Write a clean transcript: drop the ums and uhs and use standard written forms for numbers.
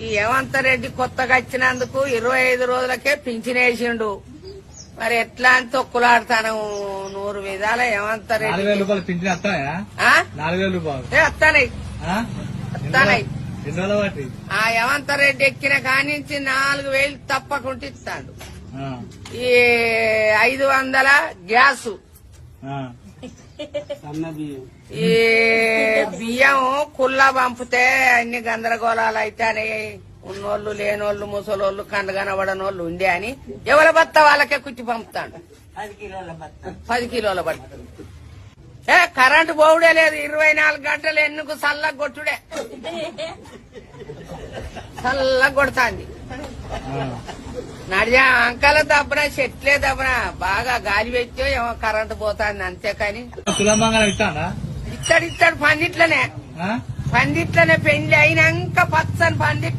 ఈ రేవంత్ రెడ్డి కొత్తగా వచ్చినందుకు 25 రోజులకే పింఛనేసిండు. మరి ఎట్లా అని తొక్కులాడతాను 100 విధాల రేవంత్ రెడ్డి. 4000 రూపాయలు పింఛన్ వస్తాయా? 4000 రూపాయలు వస్తాయి. బట్టి ఆ రేవంత్ రెడ్డి ఎక్కిన కానించి 4000 తప్పకుండా ఇస్తాడు. ఈ 500 గ్యాసు, ఈ బియ్యం కుల్లా పంపితే అన్ని గందరగోళాలు అయితేనే ఉన్నోళ్ళు లేనోళ్ళు ముసలోళ్ళు కండగనబడనోళ్ళు ఉండే అని ఎవరి బత్త వాళ్ళకే కుట్టి పంపుతాడు. 10 కిలోల బట్ట. కరెంటు పోవుడే లేదు. 24 గంటలు ఎన్నుకు చల్లగా కొట్టుడే. చల్లగా కొడుతుంది. నడిచా అంకల దబ్బన చెట్లే దబ్బన బాగా గాలి పెట్టో ఏమో కరెంటు పోతాంది అంతేకాని ఇస్తాడు. పందిట్లనే పెండ్లి అయినాక పచ్చని పందిట్